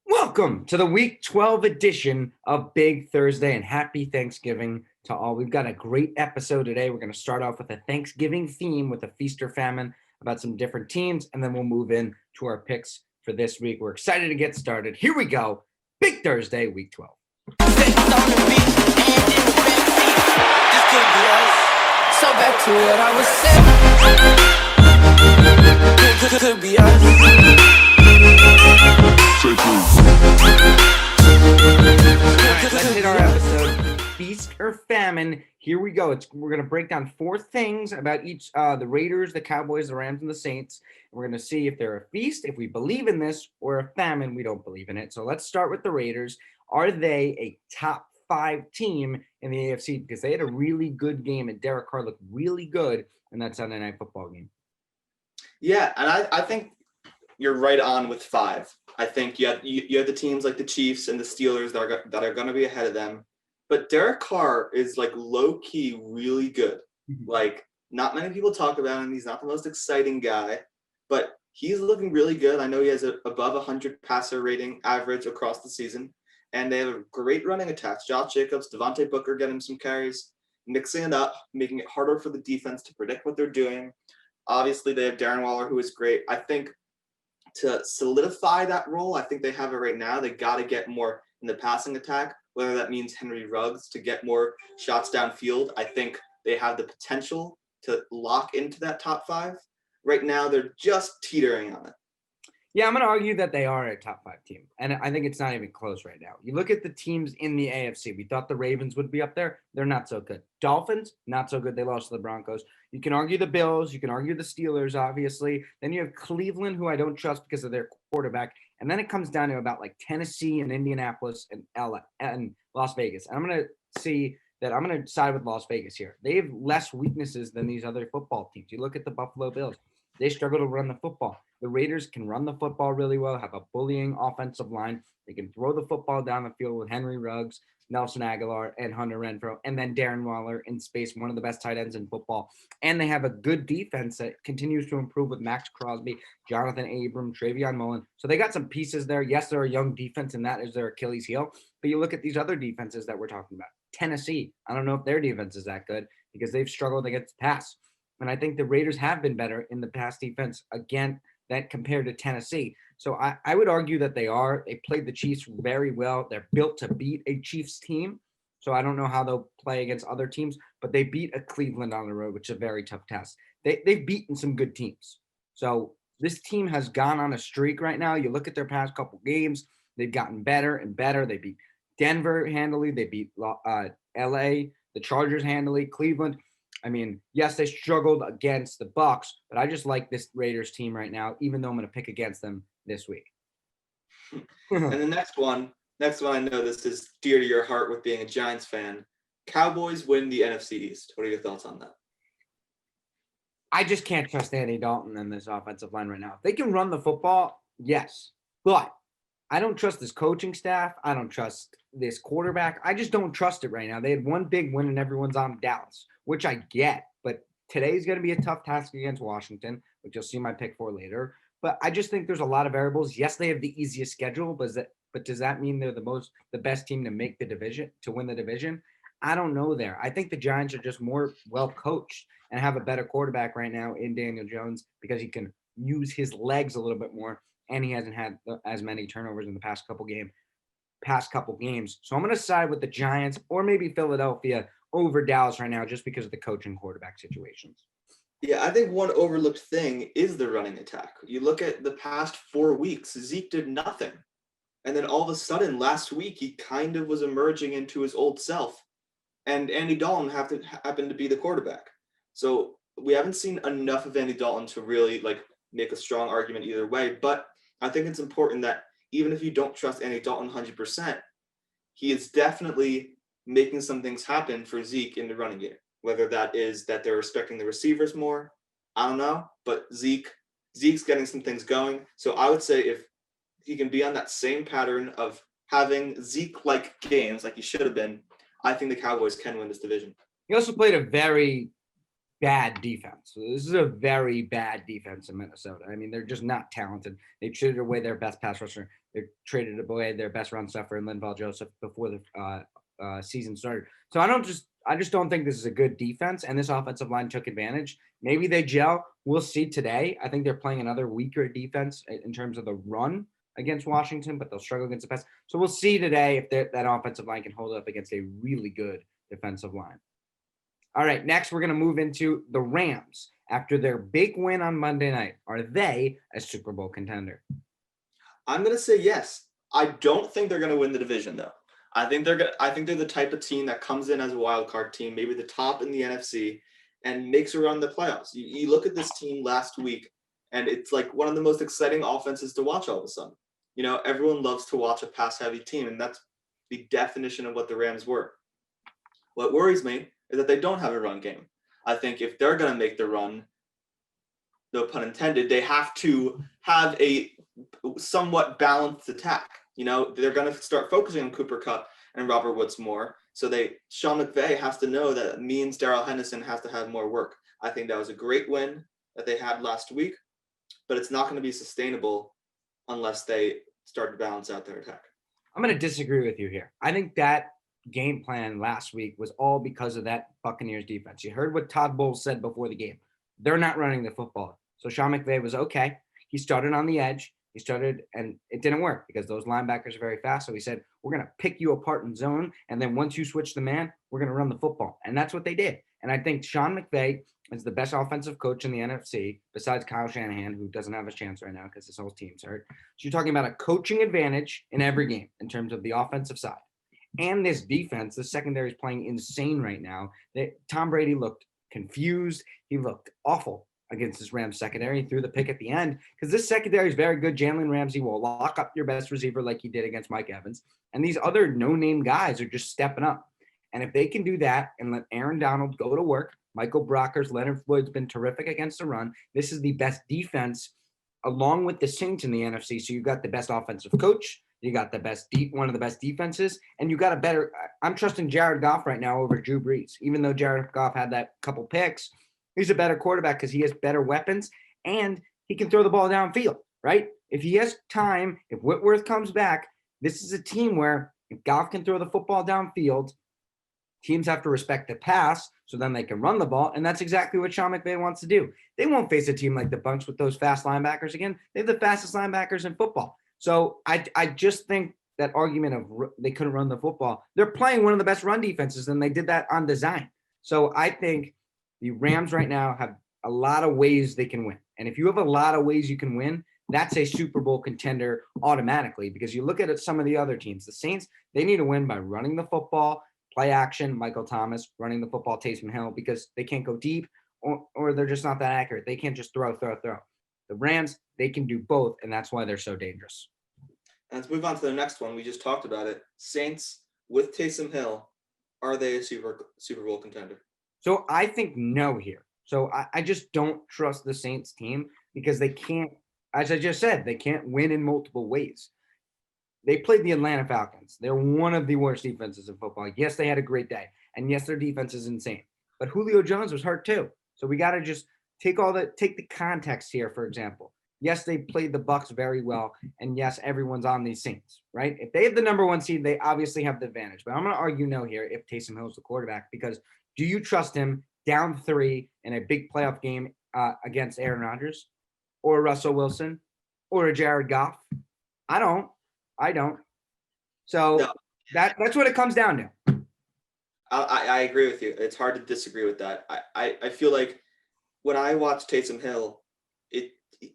Welcome to the Week 12 edition of Big Thursday, and happy Thanksgiving to all. We've got a great episode today. We're going to start off with a Thanksgiving theme with a feast or famine about some different teams, and then we'll move in to our picks for this week. We're excited to get started. Here we go. Big Thursday, Week 12. So back to what I was saying. Could be us. Let's hit our episode, Feast or Famine. Here we go. We're going to break down four things about each, the Raiders, the Cowboys, the Rams, and the Saints. And we're going to see if they're a feast, if we believe in this, or a famine, we don't believe in it. So let's start with the Raiders. Are they a top 5 team in the AFC? Because they had a really good game, and Derek Carr looked really good in that Sunday Night Football game. Yeah, and I think you're right on with 5. I think you have the teams like the Chiefs and the Steelers that are going to be ahead of them. But Derek Carr is like low-key really good. Like, not many people talk about him. He's not the most exciting guy, but he's looking really good. I know he has a above 100 passer rating average across the season, and they have a great running attacks. Josh Jacobs, Devontae Booker getting some carries, mixing it up, making it harder for the defense to predict what they're doing. Obviously, they have Darren Waller, who is great. I think to solidify that role, I think they have it right now. They got to get more in the passing attack, whether that means Henry Ruggs to get more shots downfield. I think they have the potential to lock into that top 5. Right now, they're just teetering on it. Yeah, I'm going to argue that they are a top 5 team, and I think it's not even close right now. You look at the teams in the AFC. We thought the Ravens would be up there. They're not so good. Dolphins, not so good. They lost to the Broncos. You can argue the Bills. You can argue the Steelers, obviously. Then you have Cleveland, who I don't trust because of their quarterback. And then it comes down to about like Tennessee and Indianapolis and Las Vegas. And I'm going to side with Las Vegas here. They have less weaknesses than these other football teams. You look at the Buffalo Bills. They struggle to run the football. The Raiders can run the football really well, have a bullying offensive line. They can throw the football down the field with Henry Ruggs, Nelson Aguilar, and Hunter Renfrow, and then Darren Waller in space, one of the best tight ends in football. And they have a good defense that continues to improve with Max Crosby, Jonathan Abram, Travion Mullen. So they got some pieces there. Yes, they're a young defense, and that is their Achilles heel. But you look at these other defenses that we're talking about. Tennessee, I don't know if their defense is that good because they've struggled against the pass. And I think the Raiders have been better in the pass defense again that compared to Tennessee. So I would argue that they are. They played the Chiefs very well. They're built to beat a Chiefs team. So I don't know how they'll play against other teams, but they beat a Cleveland on the road, which is a very tough task. They've beaten some good teams. So this team has gone on a streak right now. You look at their past couple games, they've gotten better and better. They beat Denver handily. They beat LA, the Chargers handily, Cleveland. I mean, yes, they struggled against the Bucs, but I just like this Raiders team right now, even though I'm going to pick against them this week. And the next one, I know this is dear to your heart with being a Giants fan. Cowboys win the NFC East. What are your thoughts on that? I just can't trust Andy Dalton in this offensive line right now. If they can run the football, yes. But I don't trust this coaching staff. I don't trust this quarterback. I just don't trust it right now. They had one big win and everyone's on Dallas, which I get. But today's going to be a tough task against Washington, which you'll see my pick for later. But I just think there's a lot of variables. Yes, they have the easiest schedule, but does that mean they're the best team to make the division, to win the division? I don't know there. I think the Giants are just more well coached and have a better quarterback right now in Daniel Jones because he can use his legs a little bit more, and he hasn't had as many turnovers in the past couple games. So I'm going to side with the Giants or maybe Philadelphia over Dallas right now just because of the coach and quarterback situations. Yeah, I think one overlooked thing is the running attack. You look at the past 4 weeks, Zeke did nothing. And then all of a sudden, last week, he kind of was emerging into his old self. And Andy Dalton happened to be the quarterback. So we haven't seen enough of Andy Dalton to really make a strong argument either way. But I think it's important that even if you don't trust Andy Dalton 100%, he is definitely making some things happen for Zeke in the running game. Whether that is that they're respecting the receivers more, I don't know. But Zeke's getting some things going. So I would say if he can be on that same pattern of having Zeke-like games like he should have been, I think the Cowboys can win this division. He also played a very bad defense. So this is a very bad defense in Minnesota. I mean, they're just not talented. They traded away their best pass rusher. They traded away their best run stuffer in Linval Joseph before the season started. So I just don't think this is a good defense, and this offensive line took advantage. Maybe they gel. We'll see today. I think they're playing another weaker defense in terms of the run against Washington, but they'll struggle against the pass. So we'll see today if that offensive line can hold up against a really good defensive line. All right, next we're going to move into the Rams. After their big win on Monday night, are they a Super Bowl contender? I'm going to say yes. I don't think they're going to win the division, though. I think they're the type of team that comes in as a wild card team, maybe the top in the NFC, and makes a run in the playoffs. You look at this team last week, and it's like one of the most exciting offenses to watch all of a sudden. You know, everyone loves to watch a pass-heavy team, and that's the definition of what the Rams were. What worries me is that they don't have a run game. I think if they're going to make the run, no pun intended, they have to have a somewhat balanced attack. You know, they're going to start focusing on Cooper Kupp and Robert Woods more. So Sean McVay has to know that it means Darrell Henderson has to have more work. I think that was a great win that they had last week, but it's not going to be sustainable unless they start to balance out their attack. I'm going to disagree with you here. I think that game plan last week was all because of that Buccaneers defense. You heard what Todd Bowles said before the game. They're not running the football. So Sean McVay was okay. He started on the edge. He started, and it didn't work because those linebackers are very fast. So he said, we're going to pick you apart in zone. And then once you switch the man, we're going to run the football. And that's what they did. And I think Sean McVay is the best offensive coach in the NFC, besides Kyle Shanahan, who doesn't have a chance right now because his whole team's hurt. So you're talking about a coaching advantage in every game in terms of the offensive side. And this defense, the secondary is playing insane right now. Tom Brady looked confused. He looked awful against this Rams secondary. He threw the pick at the end because this secondary is very good. Jalen Ramsey will lock up your best receiver like he did against Mike Evans. And these other no-name guys are just stepping up. And if they can do that and let Aaron Donald go to work, Michael Brockers, Leonard Floyd's been terrific against the run. This is the best defense along with the Saints in the NFC. So you got the best offensive coach. You got the best one of the best defenses, and you got a better. I'm trusting Jared Goff right now over Drew Brees, even though Jared Goff had that couple picks. He's a better quarterback because he has better weapons and he can throw the ball downfield. Right? If he has time, if Whitworth comes back, this is a team where if Goff can throw the football downfield, teams have to respect the pass so then they can run the ball, and that's exactly what Sean McVay wants to do. They won't face a team like the Bucs with those fast linebackers again. They have the fastest linebackers in football. So I just think that argument of they couldn't run the football, they're playing one of the best run defenses, and they did that on design. So I think the Rams right now have a lot of ways they can win. And if you have a lot of ways you can win, that's a Super Bowl contender automatically, because you look at some of the other teams. The Saints, they need to win by running the football, play action, Michael Thomas, running the football, Taysom Hill, because they can't go deep or they're just not that accurate. They can't just throw. The Rams, they can do both, and that's why they're so dangerous. And let's move on to the next one. We just talked about it. Saints with Taysom Hill, are they a Super Bowl contender? So I think no here. So I just don't trust the Saints team because they can't, as I just said, they can't win in multiple ways. They played the Atlanta Falcons. They're one of the worst defenses in football. Yes, they had a great day. And yes, their defense is insane. But Julio Jones was hurt too. So we got to just take the context here, for example. Yes, they played the Bucs very well. And yes, everyone's on these Saints, right? If they have the number one seed, they obviously have the advantage. But I'm going to argue no here if Taysom Hill is the quarterback, because do you trust him down 3 in a big playoff game against Aaron Rodgers or Russell Wilson or a Jared Goff? I don't. So no. That's what it comes down to. I agree with you. It's hard to disagree with that. I feel like when I watched Taysom Hill,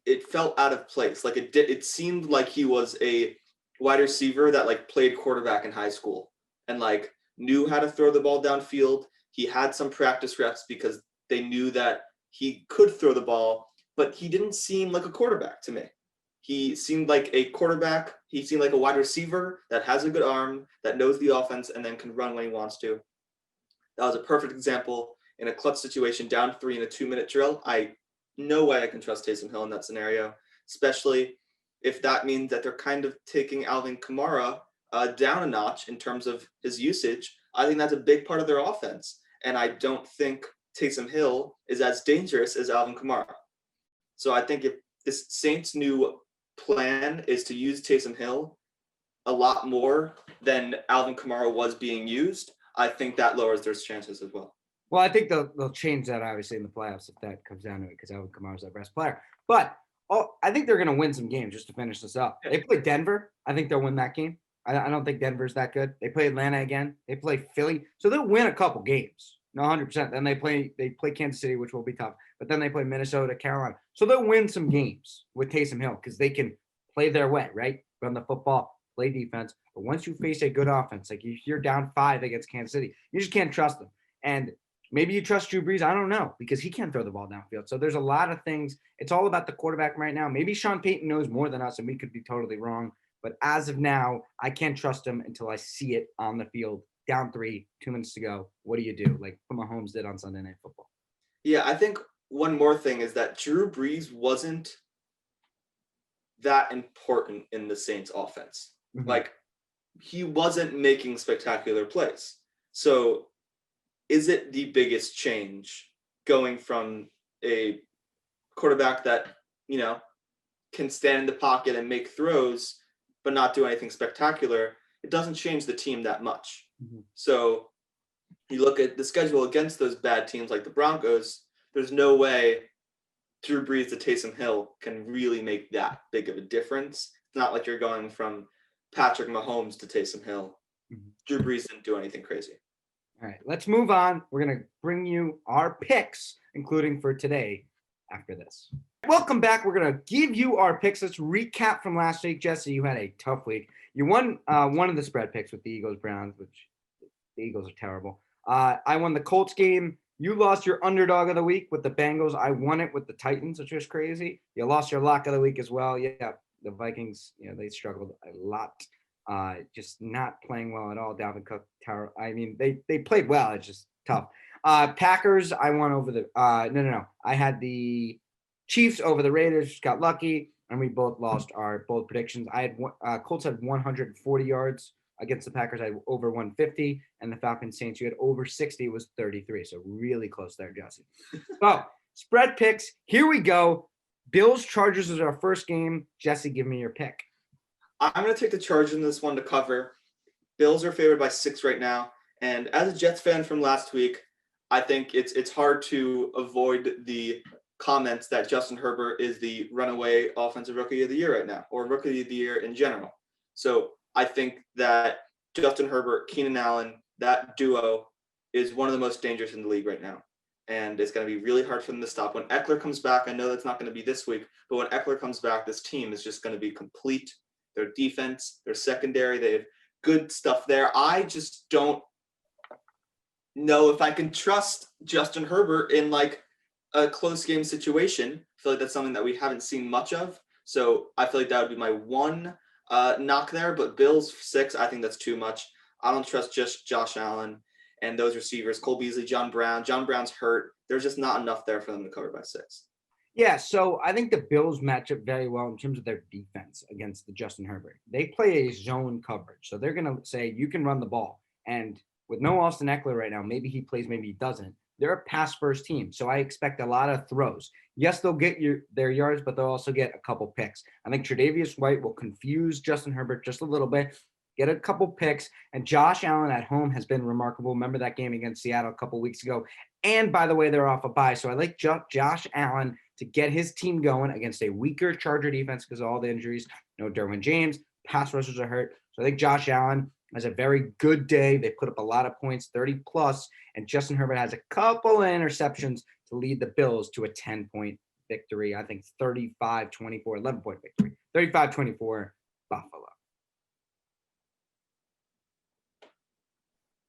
it felt out of place. Like it seemed like he was a wide receiver that like played quarterback in high school and like knew how to throw the ball downfield. He had some practice reps because they knew that he could throw the ball, but he didn't seem like a quarterback to me. He seemed like a quarterback. He seemed like a wide receiver that has a good arm, that knows the offense, and then can run when he wants to. That was a perfect example in a clutch situation, down 3 in a 2-minute drill. No way I can trust Taysom Hill in that scenario, especially if that means that they're kind of taking Alvin Kamara down a notch in terms of his usage. I think that's a big part of their offense. And I don't think Taysom Hill is as dangerous as Alvin Kamara. So I think if this Saints' new plan is to use Taysom Hill a lot more than Alvin Kamara was being used, I think that lowers their chances as well. Well, I think they'll change that obviously in the playoffs if that comes down to it because Alvin Kamara's their best player. But I think they're going to win some games just to finish this up. They play Denver. I think they'll win that game. I don't think Denver's that good. They play Atlanta again. They play Philly. So they'll win a couple games. No, 100%. Then they play Kansas City, which will be tough. But then they play Minnesota, Carolina. So they'll win some games with Taysom Hill because they can play their way, right? Run the football, play defense. But once you face a good offense, like if you're down 5 against Kansas City, you just can't trust them. And maybe you trust Drew Brees. I don't know because he can't throw the ball downfield. So there's a lot of things. It's all about the quarterback right now. Maybe Sean Payton knows more than us, and we could be totally wrong. But as of now, I can't trust him until I see it on the field. Down 3, 2 minutes to go. What do you do? Like Mahomes did on Sunday Night Football. Yeah, I think one more thing is that Drew Brees wasn't that important in the Saints offense. Mm-hmm. Like he wasn't making spectacular plays. So is it the biggest change going from a quarterback that, can stand in the pocket and make throws, but not do anything spectacular? It doesn't change the team that much. Mm-hmm. So you look at the schedule against those bad teams like the Broncos, there's no way Drew Brees to Taysom Hill can really make that big of a difference. It's not like you're going from Patrick Mahomes to Taysom Hill. Mm-hmm. Drew Brees didn't do anything crazy. All right, let's move on. We're going to bring you our picks, including for today after this. Welcome back. We're going to give you our picks. Let's recap from last week. Jesse, you had a tough week. You won one of the spread picks with the Eagles-Browns, which the Eagles are terrible. I won the Colts game. You lost your underdog of the week with the Bengals. I won it with the Titans, which was crazy. You lost your lock of the week as well. Yeah, the Vikings, they struggled a lot. Just not playing well at all. Dalvin Cook, Tower. I mean, they played well. It's just tough. Packers, I won over the no. I had the Chiefs over the Raiders. Just got lucky, and we both lost our bold predictions. I had Colts had 140 yards against the Packers. I had over 150, and the Falcons Saints, you had over 60. It was 33, so really close there, Jesse. So spread picks. Here we go. Bills Chargers is our first game. Jesse, give me your pick. I'm going to take the Chargers in this one to cover. Bills are favored by 6 right now. And as a Jets fan from last week, I think it's hard to avoid the comments that Justin Herbert is the runaway offensive rookie of the year right now, or rookie of the year in general. So I think that Justin Herbert, Keenan Allen, that duo is one of the most dangerous in the league right now. And it's going to be really hard for them to stop. When Eckler comes back, I know that's not going to be this week, but when Eckler comes back, this team is just going to be complete. Their defense, their secondary, they have good stuff there. I just don't know if I can trust Justin Herbert in like a close game situation. I feel like that's something that we haven't seen much of. So I feel like that would be my one knock there. But Bills 6, I think that's too much. I don't trust just Josh Allen and those receivers, Cole Beasley, John Brown. John Brown's hurt. There's just not enough there for them to cover by 6. Yeah, so I think the Bills match up very well in terms of their defense against the Justin Herbert. They play a zone coverage, so they're going to say you can run the ball. And with no Austin Eckler right now, maybe he plays, maybe he doesn't. They're a pass-first team, so I expect a lot of throws. Yes, they'll get their yards, but they'll also get a couple picks. I think Tre'Davious White will confuse Justin Herbert just a little bit, get a couple picks, and Josh Allen at home has been remarkable. Remember that game against Seattle a couple weeks ago? And, by the way, they're off a bye, so I like Josh Allen to get his team going against a weaker Charger defense because of all the injuries. No Derwin James, pass rushers are hurt. So I think Josh Allen has a very good day. They put up a lot of points, 30 plus, and Justin Herbert has a couple of interceptions to lead the Bills to a 10-point victory. I think 35-24, 11-point victory. 35-24, Buffalo.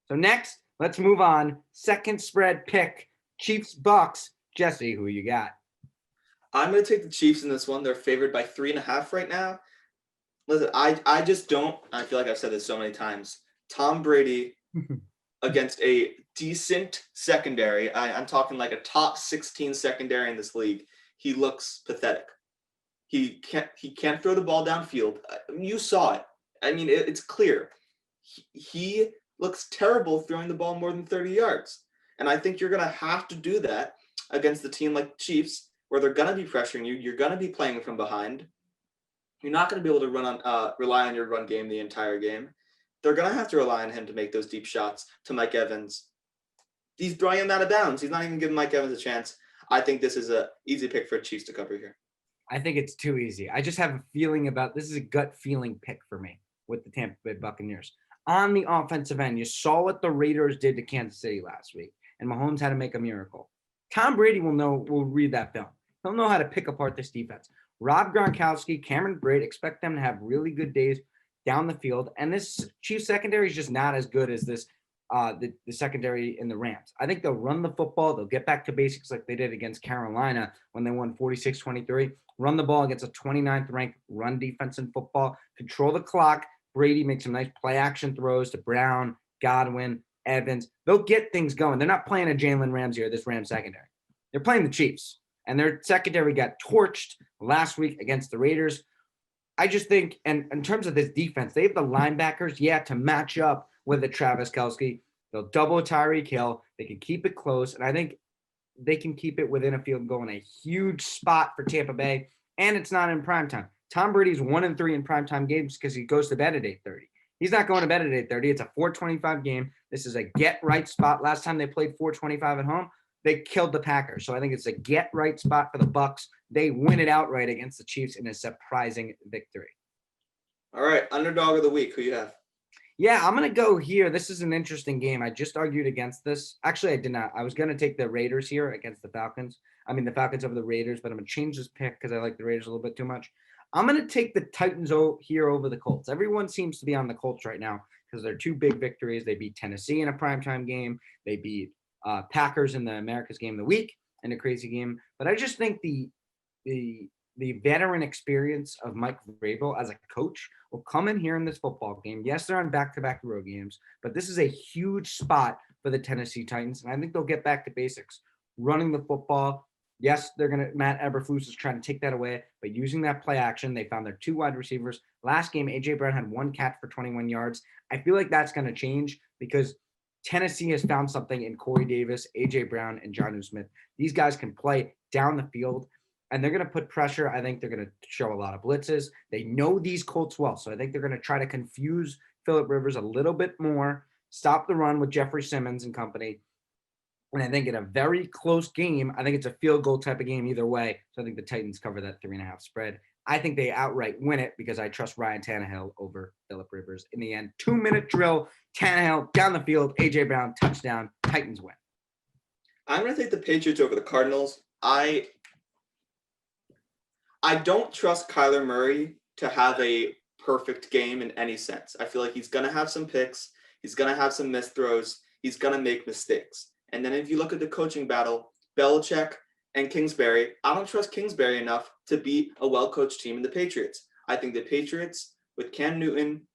So next, let's move on. Second spread pick, Chiefs Bucks. Jesse, who you got? I'm going to take the Chiefs in this one. They're favored by 3.5 right now. Listen, I just don't. I feel like I've said this so many times. Tom Brady against a decent secondary. I'm talking like a top 16 secondary in this league. He looks pathetic. He can't throw the ball downfield. You saw it. I mean, it's clear. He looks terrible throwing the ball more than 30 yards. And I think you're going to have to do that against a team like the Chiefs, where they're going to be pressuring you. You're going to be playing from behind. You're not going to be able to rely on your run game the entire game. They're going to have to rely on him to make those deep shots to Mike Evans. He's throwing him out of bounds. He's not even giving Mike Evans a chance. I think this is an easy pick for Chiefs to cover here. I think it's too easy. I just have a feeling this is a gut feeling pick for me with the Tampa Bay Buccaneers. On the offensive end, you saw what the Raiders did to Kansas City last week, and Mahomes had to make a miracle. Tom Brady will read that film. He'll know how to pick apart this defense. Rob Gronkowski, Cameron Brate, expect them to have really good days down the field, and this Chiefs secondary is just not as good as this the secondary in the Rams. I think they'll run the football. They'll get back to basics like they did against Carolina when they won 46-23. Run the ball against a 29th ranked run defense in football. Control the clock. Brady makes some nice play action throws to Brown, Godwin, Evans. They'll get things going. They're not playing a Jalen Ramsey or this Rams secondary. They're playing the Chiefs. And their secondary got torched last week against the Raiders. I just think, and in terms of this defense, they have the linebackers, to match up with the Travis Kelce. They'll double Tyreek Hill. They can keep it close. And I think they can keep it within a field goal in a huge spot for Tampa Bay. And it's not in primetime. Tom Brady's 1-3 in primetime games because he goes to bed at 8:30. He's not going to bed at 8:30. It's a 4:25 game. This is a get-right spot. Last time they played 4:25 at home, they killed the Packers. So I think it's a get-right spot for the Bucs. They win it outright against the Chiefs in a surprising victory. All right, underdog of the week. Who you have? Yeah, I'm going to go here. This is an interesting game. I just argued against this. Actually, I did not. I was going to take the Raiders here against the Falcons. The Falcons over the Raiders, but I'm going to change this pick because I like the Raiders a little bit too much. I'm going to take the Titans here over the Colts. Everyone seems to be on the Colts right now because they're two big victories. They beat Tennessee in a primetime game. They beat Packers in the America's Game of the Week in a crazy game. But I just think the veteran experience of Mike Vrabel as a coach will come in here in this football game. Yes, they're on back-to-back road games, but this is a huge spot for the Tennessee Titans, and I think they'll get back to basics. Running the football. Yes, Matt Eberflus is trying to take that away, but using that play action, they found their two wide receivers. Last game, A.J. Brown had one catch for 21 yards. I feel like that's going to change because Tennessee has found something in Corey Davis, A.J. Brown, and Jonnu Smith. These guys can play down the field, and they're going to put pressure. I think they're going to show a lot of blitzes. They know these Colts well, so I think they're going to try to confuse Phillip Rivers a little bit more, stop the run with Jeffrey Simmons and company. And I think in a very close game, I think it's a field goal type of game either way. So I think the Titans cover that 3.5 spread. I think they outright win it because I trust Ryan Tannehill over Phillip Rivers. In the end, 2-minute drill, Tannehill down the field, A.J. Brown, touchdown, Titans win. I'm going to take the Patriots over the Cardinals. I don't trust Kyler Murray to have a perfect game in any sense. I feel like he's going to have some picks. He's going to have some missed throws. He's going to make mistakes. And then if you look at the coaching battle, Belichick and Kingsbury, I don't trust Kingsbury enough to beat a well-coached team in the Patriots. I think the Patriots, with Cam Newton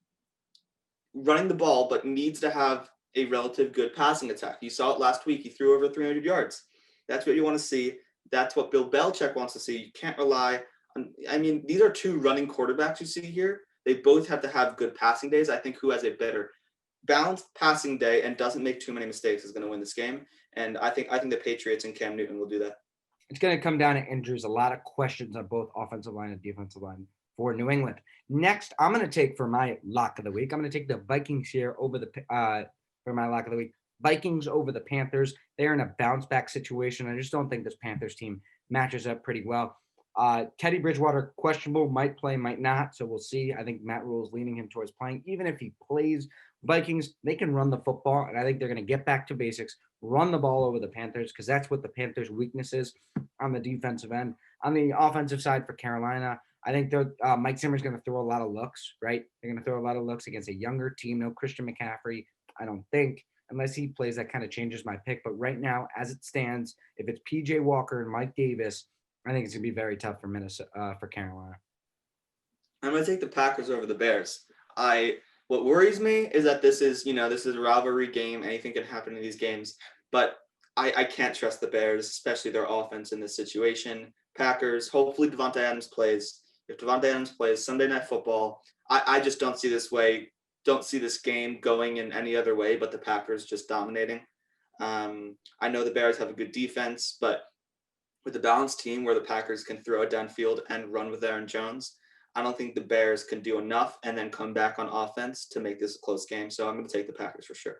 running the ball, but needs to have a relative good passing attack. You saw it last week. He threw over 300 yards. That's what you want to see. That's what Bill Belichick wants to see. You can't rely on – these are two running quarterbacks you see here. They both have to have good passing days. I think who has a better – balanced passing day and doesn't make too many mistakes is going to win this game. And I think the Patriots and Cam Newton will do that. It's going to come down to injuries. A lot of questions on both offensive line and defensive line for New England. Next, I'm going to take for my lock of the week. I'm going to take the Vikings here over for my lock of the week. Vikings over the Panthers. They're in a bounce back situation. I just don't think this Panthers team matches up pretty well. Teddy Bridgewater, questionable, might play, might not. So we'll see. I think Matt Rule is leaning him towards playing. Even if he plays, Vikings, they can run the football, and I think they're going to get back to basics, run the ball over the Panthers, because that's what the Panthers' weakness is on the defensive end. On the offensive side for Carolina, I think Mike Zimmer's going to throw a lot of looks, right? They're going to throw a lot of looks against a younger team. No Christian McCaffrey, I don't think. Unless he plays, that kind of changes my pick. But right now, as it stands, if it's P.J. Walker and Mike Davis, I think it's going to be very tough for Carolina. I'm going to take the Packers over the Bears. What worries me is that this is a rivalry game. Anything can happen in these games. But I can't trust the Bears, especially their offense in this situation. Packers, hopefully Devontae Adams plays. If Devontae Adams plays Sunday Night Football, I just don't see this game going in any other way but the Packers just dominating. I know the Bears have a good defense, but with a balanced team where the Packers can throw it downfield and run with Aaron Jones, I don't think the Bears can do enough and then come back on offense to make this a close game. So I'm going to take the Packers for sure.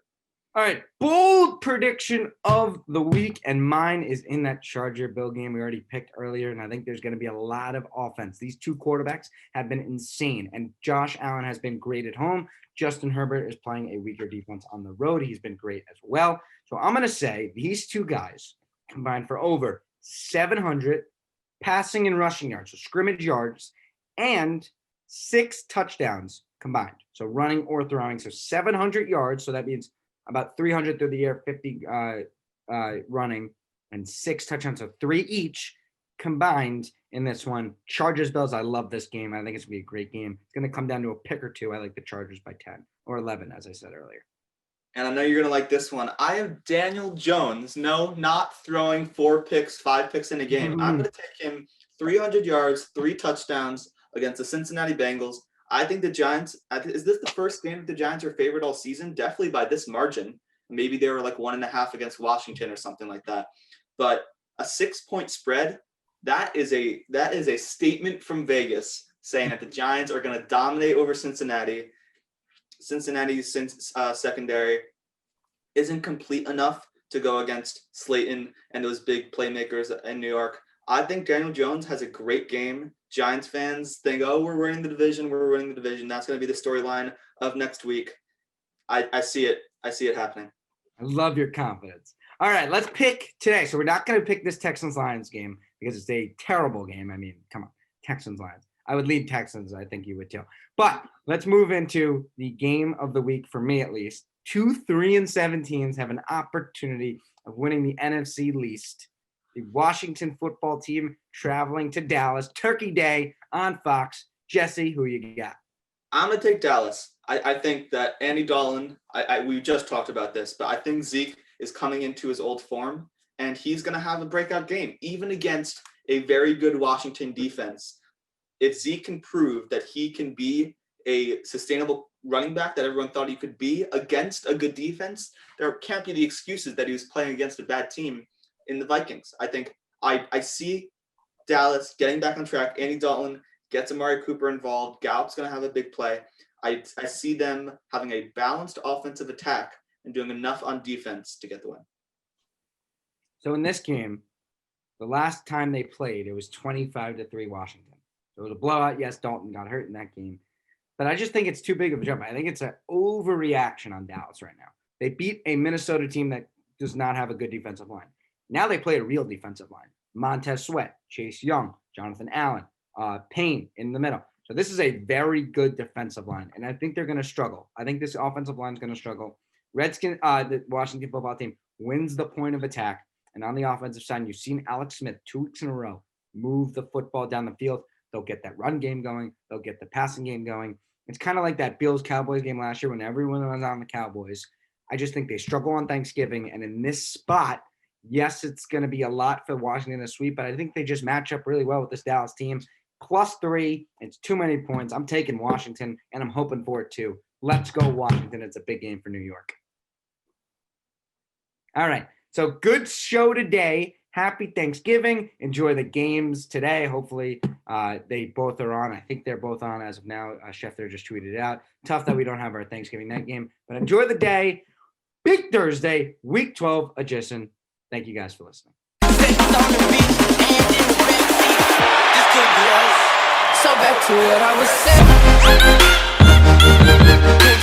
All right, bold prediction of the week, and mine is in that Charger-Bill game we already picked earlier, and I think there's going to be a lot of offense. These two quarterbacks have been insane, and Josh Allen has been great at home. Justin Herbert is playing a weaker defense on the road. He's been great as well. So I'm going to say these two guys combined for over 700 passing and rushing yards, so scrimmage yards, and 6 touchdowns combined. So running or throwing, so 700 yards, so that means about 300 through the air, 50 running, and 6 touchdowns. So 3 each combined in this one. Chargers-Bills, I love this game. I think it's going to be a great game. It's going to come down to a pick or two. I like the Chargers by 10 or 11, as I said earlier. And I know you're going to like this one. I have Daniel Jones. No, not throwing 4 picks, 5 picks in a game. Mm-hmm. I'm going to take him 300 yards, 3 touchdowns against the Cincinnati Bengals. I think the Giants, is this the first game that the Giants are favored all season? Definitely by this margin. Maybe they were like 1.5 against Washington or something like that. But a 6-point spread, that is a statement from Vegas saying that the Giants are going to dominate over Cincinnati. Cincinnati's secondary isn't complete enough to go against Slayton and those big playmakers in New York. I think Daniel Jones has a great game. Giants fans think, oh, we're winning the division. That's going to be the storyline of next week. I see it. I see it happening. I love your confidence. All right, let's pick today. So we're not going to pick this Texans-Lions game because it's a terrible game. I mean, come on, Texans-Lions. I would lead Texans. I think you would too. But let's move into the game of the week, for me at least. 2 3-7 teams have an opportunity of winning the NFC least. The Washington football team traveling to Dallas, Turkey Day on Fox. Jesse, who you got? I'm going to take Dallas. I think that Andy Dalton, we just talked about this, but I think Zeke is coming into his old form, and he's going to have a breakout game, even against a very good Washington defense. If Zeke can prove that he can be a sustainable running back that everyone thought he could be against a good defense, there can't be the excuses that he was playing against a bad team in the Vikings. I think I see Dallas getting back on track. Andy Dalton gets Amari Cooper involved. Gallup's going to have a big play. I see them having a balanced offensive attack and doing enough on defense to get the win. So in this game, the last time they played, it was 25-3 Washington. So it was a blowout. Yes, Dalton got hurt in that game. But I just think it's too big of a jump. I think it's an overreaction on Dallas right now. They beat a Minnesota team that does not have a good defensive line. Now they play a real defensive line. Montez Sweat, Chase Young, Jonathan Allen, Payne in the middle. So this is a very good defensive line, and I think they're going to struggle. I think this offensive line is going to struggle. The Washington football team wins the point of attack, and on the offensive side, you've seen Alex Smith 2 weeks in a row move the football down the field. They'll get that run game going. They'll get the passing game going. It's kind of like that Bills-Cowboys game last year when everyone was on the Cowboys. I just think they struggle on Thanksgiving, and in this spot, yes, it's going to be a lot for Washington to sweep, but I think they just match up really well with this Dallas team. +3, it's too many points. I'm taking Washington, and I'm hoping for it too. Let's go Washington. It's a big game for New York. All right, so good show today. Happy Thanksgiving. Enjoy the games today. Hopefully they both are on. I think they're both on as of now. Schefter just tweeted it out. Tough that we don't have our Thanksgiving night game, but enjoy the day. Big Thursday, Week 12 edition. Thank you guys for listening. So back to what I was saying.